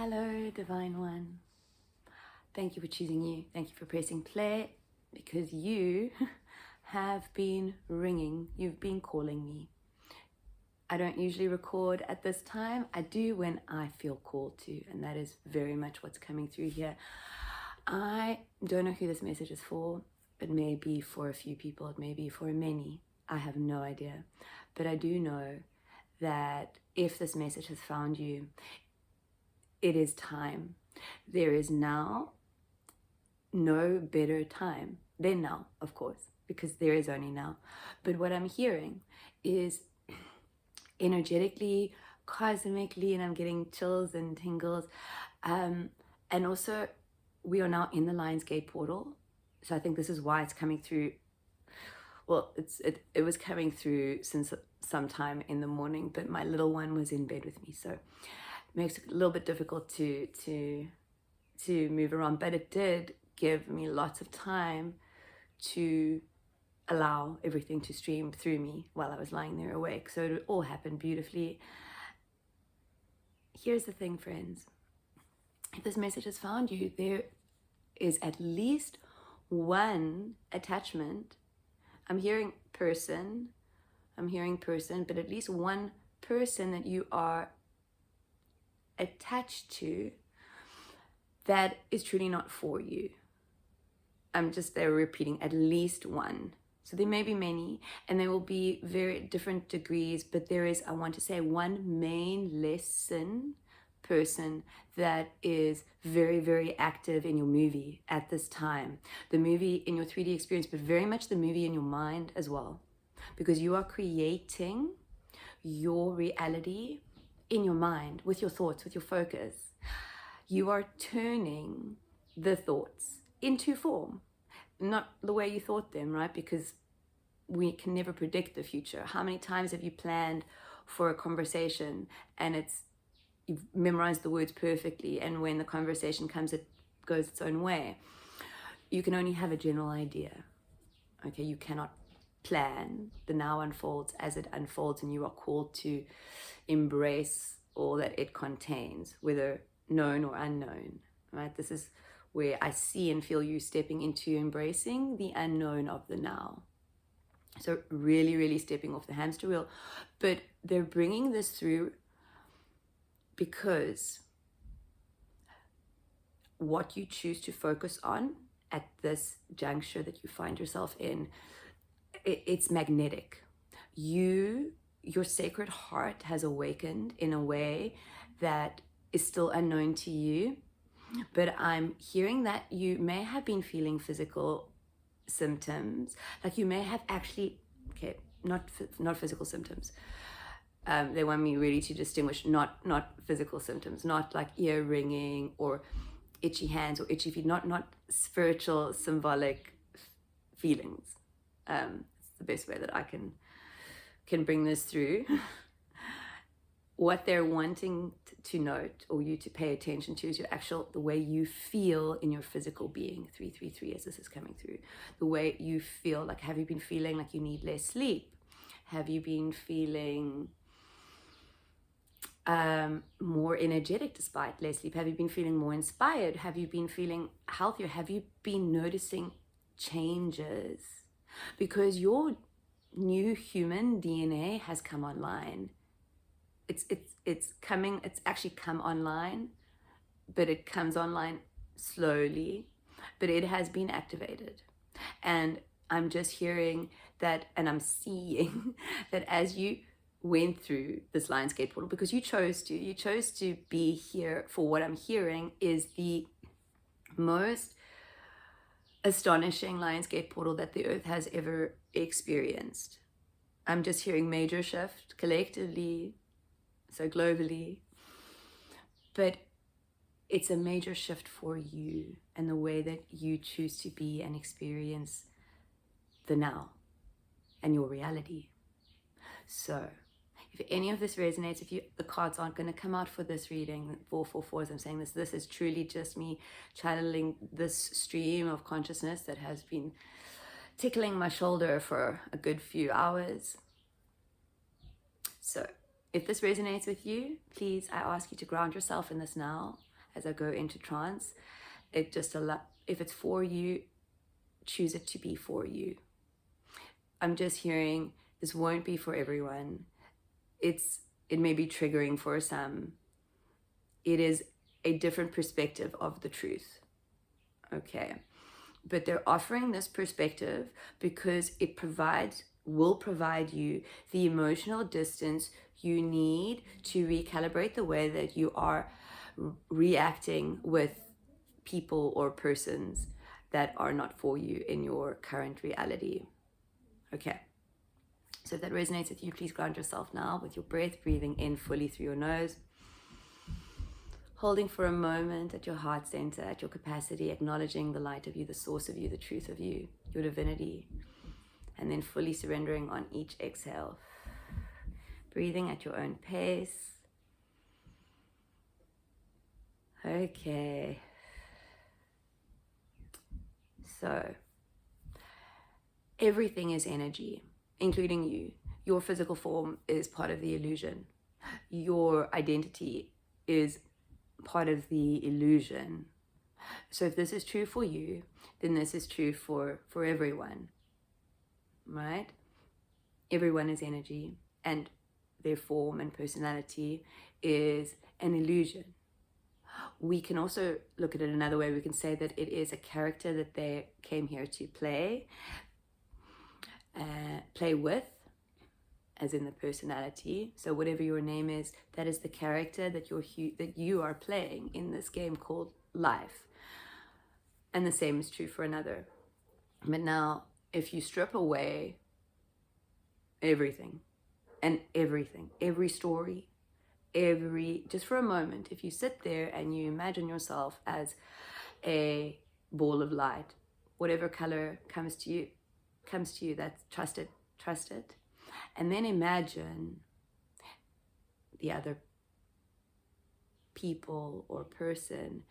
Hello, Divine One. Thank you for choosing you. Thank you for pressing play because you have been ringing. You've been calling me. I don't usually record at this time. I do when I feel called to, and that is very much what's coming through here. I don't know who this message is for. It may be for a few people. It may be for many. I have no idea. But I do know that if this message has found you, it is time. There is now no better time than now, of course, because there is only now. But what I'm hearing is energetically, cosmically, and I'm getting chills and tingles. And also, we are now in the Lionsgate portal. So I think this is why it's coming through. Well, it was coming through since sometime in the morning, but my little one was in bed with me, so it makes it a little bit difficult to move around. But it did give me lots of time to allow everything to stream through me while I was lying there awake. So it all happened beautifully. Here's the thing, friends. If this message has found you, there is at least one attachment. I'm hearing person, but at least one person that you are attached to that is truly not for you. I'm just there repeating at least one. So there may be many, and there will be very different degrees, but there is, I want to say, one main lesson person that is very, very active in your movie at this time. The movie in your 3D experience, but very much the movie in your mind as well. Because you are creating your reality in your mind, with your thoughts, with your focus. You are turning the thoughts into form. Not the way you thought them, right? Because we can never predict the future. How many times have you planned for a conversation and you've memorized the words perfectly, and when the conversation comes, it goes its own way? You can only have a general idea. Okay, you cannot plan. The now unfolds as it unfolds, and you are called to embrace all that it contains, whether known or unknown, right? This is where I see and feel you stepping into embracing the unknown of the now. So really, really stepping off the hamster wheel. But they're bringing this through because what you choose to focus on at this juncture that you find yourself in, it's magnetic. Your sacred heart has awakened in a way that is still unknown to you. But I'm hearing that you may have been feeling physical symptoms, like you may have actually, okay, not physical symptoms. They want me really to distinguish not physical symptoms, not like ear ringing or itchy hands or itchy feet, not spiritual, symbolic feelings. It's the best way that I can bring this through. What they're wanting to note or you to pay attention to is the way you feel in your physical being. 333 as this is coming through. The way you feel, like, have you been feeling like you need less sleep? Have you been feeling more energetic despite less sleep? Have you been feeling more inspired? Have you been feeling healthier? Have you been noticing changes? Because your new human DNA has come online. It's actually come online, but it comes online slowly, but it has been activated. And I'm just hearing that, and I'm seeing that as you went through this Lionsgate portal, because you chose to be here, for what I'm hearing is the most astonishing Lionsgate portal that the earth has ever experienced. I'm just hearing major shift collectively, so globally, but it's a major shift for you and the way that you choose to be and experience the now and your reality. So if any of this resonates, the cards aren't going to come out for this reading, 444, as I'm saying this is truly just me channeling this stream of consciousness that has been tickling my shoulder for a good few hours. So If this resonates with you, please, I ask you to ground yourself in this now as I go into trance. If it's for you, choose it to be for you. I'm just hearing this won't be for everyone. It may be triggering for some. It is a different perspective of the truth. Okay. But they're offering this perspective because it will provide you the emotional distance you need to recalibrate the way that you are reacting with people or persons that are not for you in your current reality. Okay. So if that resonates with you, please ground yourself now with your breath, breathing in fully through your nose. Holding for a moment at your heart center, at your capacity, acknowledging the light of you, the source of you, the truth of you, your divinity. And then fully surrendering on each exhale. Breathing at your own pace. Okay. So, everything is energy, including you. Your physical form is part of the illusion. Your identity is part of the illusion. So if this is true for you, then this is true for everyone, right? Everyone is energy, and their form and personality is an illusion. We can also look at it another way. We can say that it is a character that they came here to play with, as in the personality. So whatever your name is, that is the character that you are playing in this game called life. And the same is true for another. But now, if you strip away everything, every story, just for a moment, if you sit there and you imagine yourself as a ball of light, whatever color comes to you, that's trust it. And then imagine the other people or person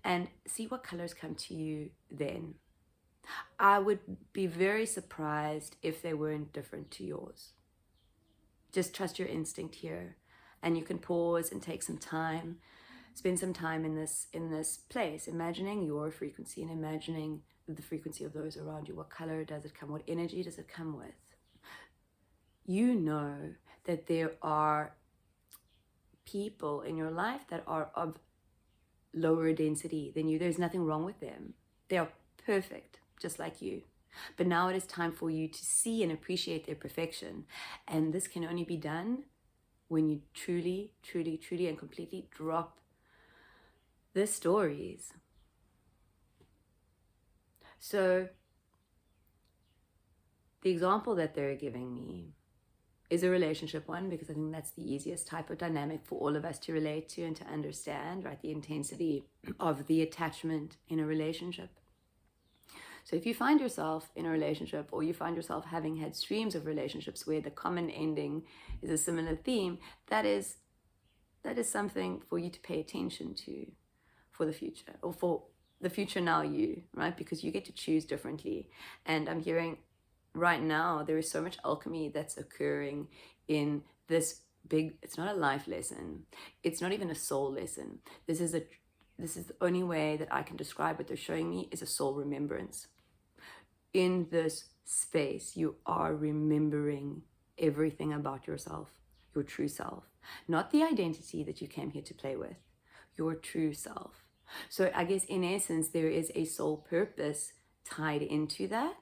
and see what colors come to you then. I would be very surprised if they weren't different to yours. Just trust your instinct here, and you can pause and take some time, spend some time in this place, imagining your frequency and imagining the frequency of those around you. What color does it come? What energy does it come with? You know that there are people in your life that are of lower density than you. There's nothing wrong with them. They are perfect, just like you. But now it is time for you to see and appreciate their perfection. And this can only be done when you truly, truly, truly and completely drop the stories. So the example that they're giving me is a relationship one, because I think that's the easiest type of dynamic for all of us to relate to and to understand, right? The intensity of the attachment in a relationship. So if you find yourself in a relationship, or you find yourself having had streams of relationships where the common ending is a similar theme, that is something for you to pay attention to for the future, or for the future now you, right? Because you get to choose differently. And I'm hearing right now there is so much alchemy that's occurring in this big, it's not a life lesson, it's not even a soul lesson. This is the only way that I can describe what they're showing me, is a soul remembrance. In this space, you are remembering everything about yourself, your true self, not the identity that you came here to play with, your true self. So I guess in essence, there is a soul purpose tied into that,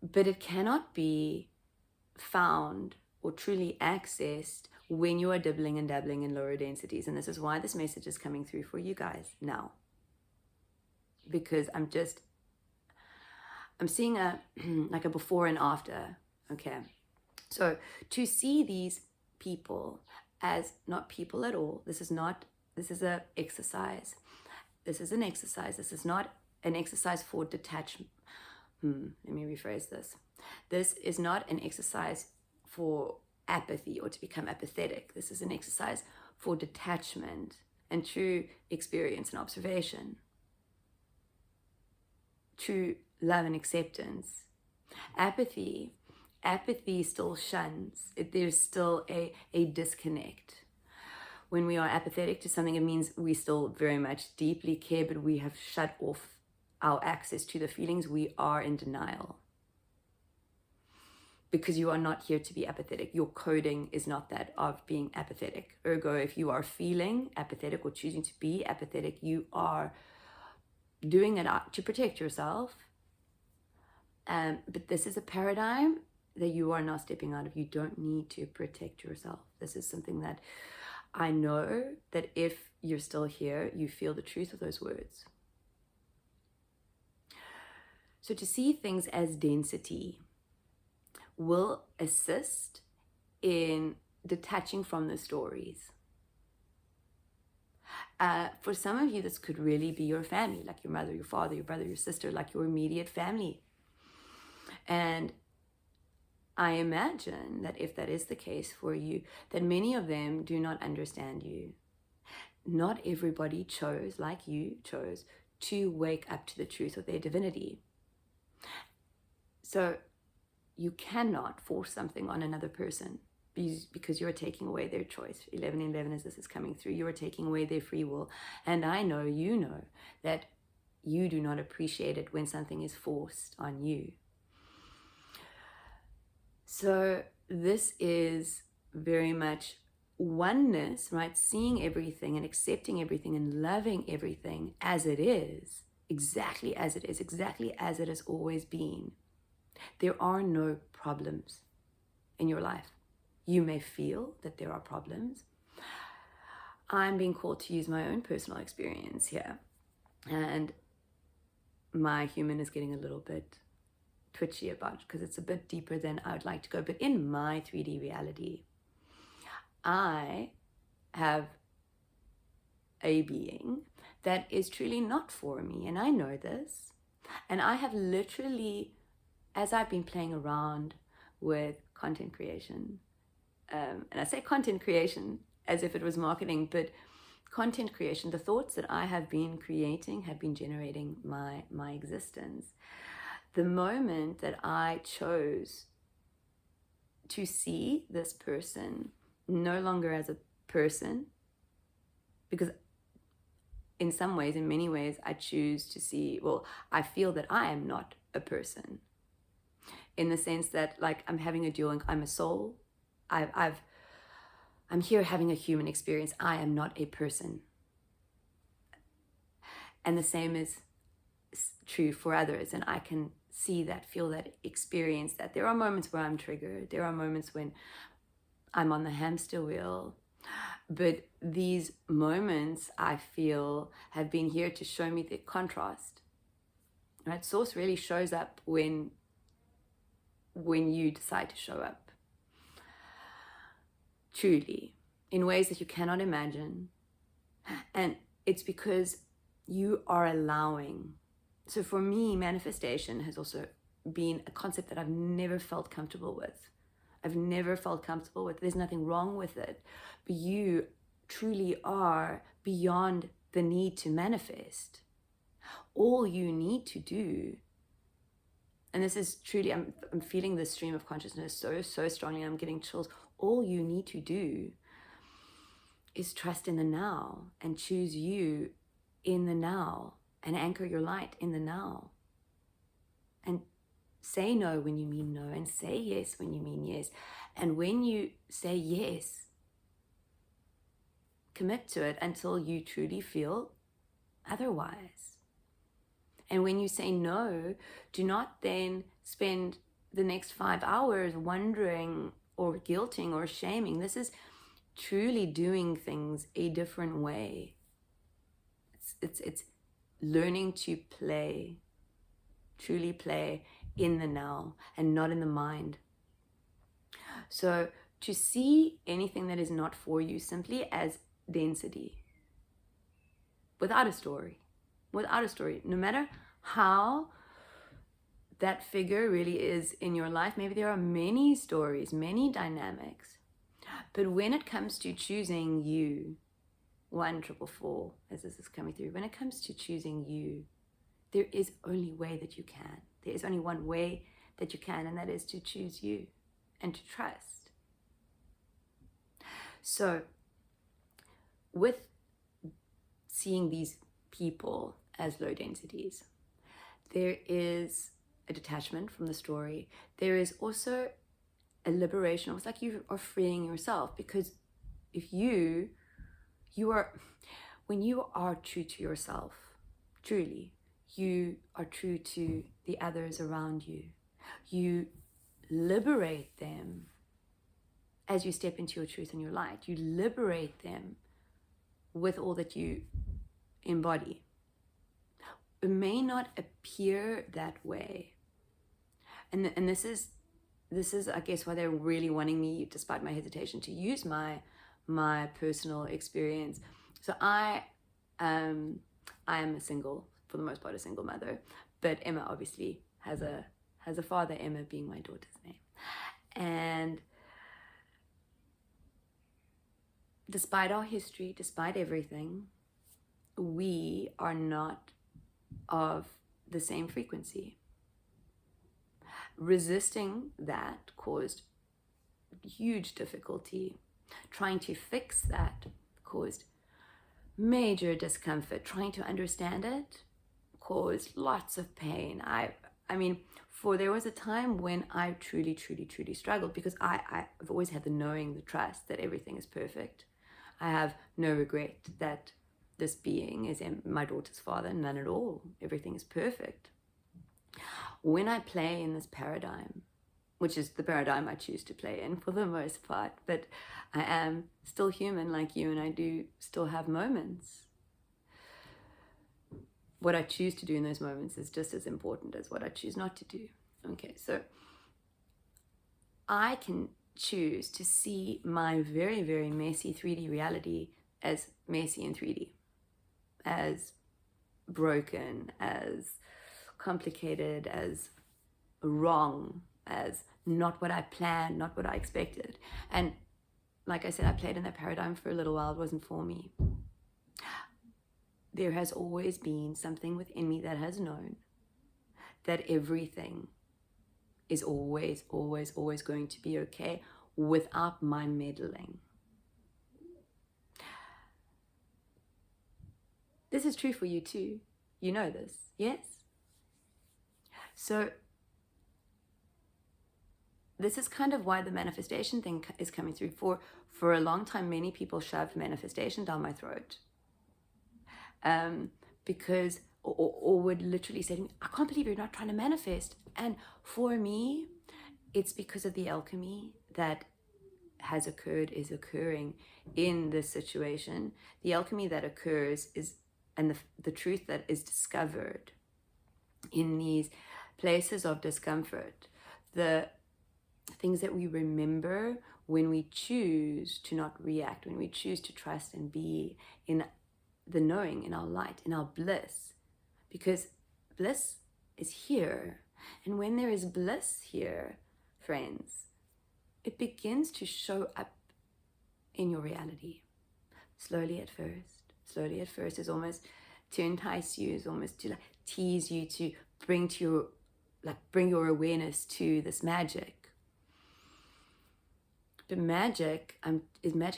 but it cannot be found or truly accessed when you are dibbling and dabbling in lower densities. And this is why this message is coming through for you guys now, because I'm seeing a like a before and after. Okay, so to see these people as not people at all, this is an exercise. This is an exercise. This is not an exercise for detachment. Let me rephrase this. This is not an exercise for apathy or to become apathetic. This is an exercise for detachment and true experience and observation, true love and acceptance. Apathy apathy still shuns. There's still a disconnect. When we are apathetic to something, it means we still very much deeply care, but we have shut off our access to the feelings. We are in denial. Because you are not here to be apathetic. Your coding is not that of being apathetic. Ergo, if you are feeling apathetic or choosing to be apathetic, you are doing it to protect yourself. But this is a paradigm that you are now stepping out of. You don't need to protect yourself. This is something that I know that if you're still here, you feel the truth of those words. So to see things as density will assist in detaching from the stories. For some of you, this could really be your family, like your mother, your father, your brother, your sister, like your immediate family. And I imagine that if that is the case for you, that many of them do not understand you. Not everybody chose, like you chose, to wake up to the truth of their divinity. So you cannot force something on another person because you're taking away their choice. 11:11, as this is coming through, you are taking away their free will. And I know you know that you do not appreciate it when something is forced on you. So this is very much oneness, right? Seeing everything and accepting everything and loving everything as it is, exactly as it is, exactly as it has always been. There are no problems in your life. You may feel that there are problems. I'm being called to use my own personal experience here. And my human is getting a little bit twitchy about it because it's a bit deeper than I would like to go. But in my 3D reality, I have a being that is truly not for me. And I know this. And I have literally, as I've been playing around with content creation, and I say content creation as if it was marketing, but content creation, the thoughts that I have been creating have been generating my existence. The moment that I chose to see this person no longer as a person, because in some ways, in many ways, I choose to see, well, I feel that I am not a person, in the sense that, like, I'm having a dual, I'm a soul. I'm here having a human experience. I am not a person. And the same is true for others. And I can see that, feel that, experience that. There are moments where I'm triggered. There are moments when I'm on the hamster wheel. But these moments, I feel, have been here to show me the contrast. Right? Source really shows up when you decide to show up. Truly, in ways that you cannot imagine. And it's because you are allowing. So for me, manifestation has also been a concept that I've never felt comfortable with. There's nothing wrong with it. But you truly are beyond the need to manifest. All you need to do, and this is truly, I'm feeling this stream of consciousness so strongly, I'm getting chills. All you need to do is trust in the now and choose you in the now and anchor your light in the now. And say no when you mean no, and say yes when you mean yes. And when you say yes, commit to it until you truly feel otherwise. And when you say no, do not then spend the next 5 hours wondering or guilting or shaming. This is truly doing things a different way. It's learning to play, truly play in the now and not in the mind. So to see anything that is not for you simply as density, without a story, no matter how that figure really is in your life. Maybe there are many stories, many dynamics, but when it comes to choosing you, 1444, as this is coming through, when it comes to choosing you, there is only way that you can. There is only one way that you can, and that is to choose you and to trust. So with seeing these people as low densities, there is a detachment from the story. There is also a liberation. It's like you are freeing yourself, because if you are, when you are true to yourself, truly, you are true to the others around you. You liberate them as you step into your truth and your light. You liberate them with all that you embody. It may not appear that way. And this is, I guess, why they're really wanting me, despite my hesitation, to use my personal experience. So I am a single, for the most part, a single mother, but Emma obviously has a father, Emma being my daughter's name. And despite our history, despite everything, we are not of the same frequency. Resisting that caused huge difficulty. Trying to fix that caused major discomfort. Trying to understand it caused lots of pain. I mean, there was a time when I truly struggled, because I've always had the knowing, the trust that everything is perfect. I have no regret that this being is my daughter's father, none at all. Everything is perfect. When I play in this paradigm, which is the paradigm I choose to play in for the most part, but I am still human like you, and I do still have moments. What I choose to do in those moments is just as important as what I choose not to do. Okay, so I can choose to see my very, very messy 3D reality as messy in 3D, as broken, as complicated, as wrong, as not what I planned, not what I expected. And like I said, I played in that paradigm for a little while. It wasn't for me. There has always been something within me that has known that everything is always going to be okay without my meddling. This is true for you too. You know this, yes? So this is kind of why the manifestation thing is coming through. For a long time, many people shoved manifestation down my throat. Because, or would literally say to me, I can't believe you're not trying to manifest. And for me, it's because of the alchemy that has occurred, is occurring in this situation. The alchemy that occurs is, and the truth that is discovered in these places of discomfort, the things that we remember when we choose to not react, when we choose to trust and be in the knowing, in our light, in our bliss. Because bliss is here. And when there is bliss here, friends, it begins to show up in your reality. Slowly at first is almost to entice you, is almost to tease you, to bring your awareness to this magic. But magic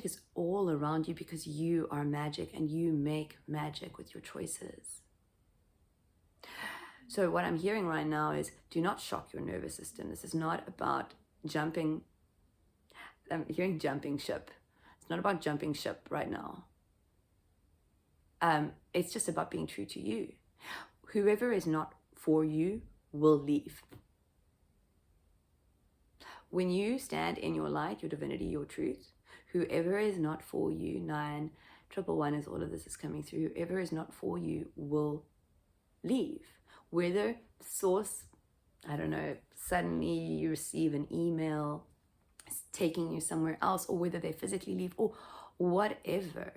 is all around you, because you are magic and you make magic with your choices. So what I'm hearing right now is, do not shock your nervous system. This is not about jumping. I'm hearing jumping ship. It's not about jumping ship right now. It's just about being true to you. Whoever is not for you will leave. When you stand in your light, your divinity, your truth, whoever is not for you, 9111 as all of this is coming through, whoever is not for you will leave. Whether source, I don't know, suddenly you receive an email taking you somewhere else, or whether they physically leave, or whatever.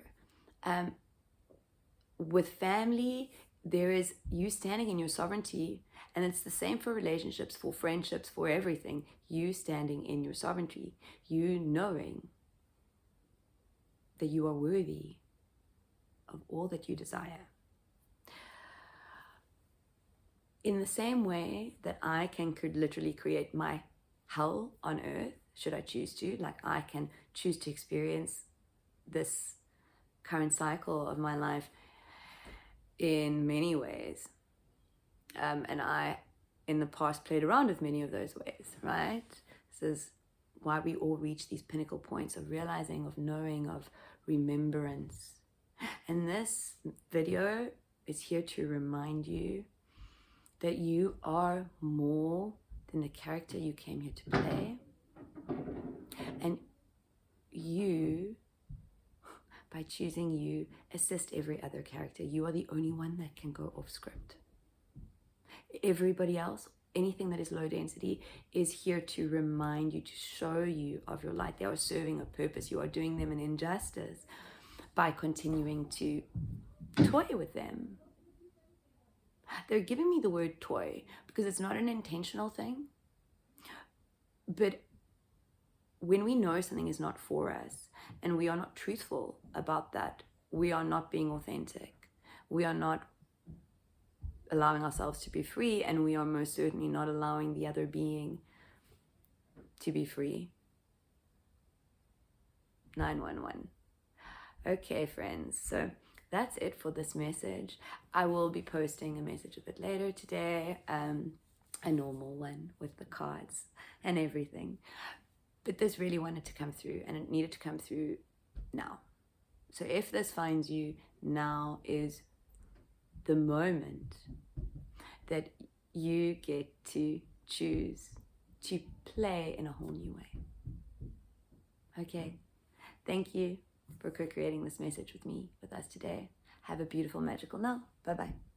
With family, there is you standing in your sovereignty, and it's the same for relationships, for friendships, for everything. You standing in your sovereignty, you knowing that you are worthy of all that you desire. in the same way that I could literally create my hell on earth, should I choose to, like I can choose to experience this current cycle of my life in many ways. And I, in the past, played around with many of those ways, right? This is why we all reach these pinnacle points of realizing, of knowing, of remembrance. And this video is here to remind you that you are more than the character you came here to play. And you, by choosing you, assist every other character. You are the only one that can go off script. Everybody else, anything that is low density, is here to remind you, to show you of your light. They are serving a purpose. You are doing them an injustice by continuing to toy with them. They're giving me the word toy because it's not an intentional thing. But when we know something is not for us and we are not truthful about that, we are not being authentic. We are not allowing ourselves to be free, and we are most certainly not allowing the other being to be free. 911. Okay, friends, so that's it for this message. I will be posting a message a bit later today, a normal one with the cards and everything. But this really wanted to come through, and it needed to come through now. So if this finds you, now is the moment that you get to choose to play in a whole new way. Okay, thank you for co-creating this message with us today. Have a beautiful, magical now. Bye-bye.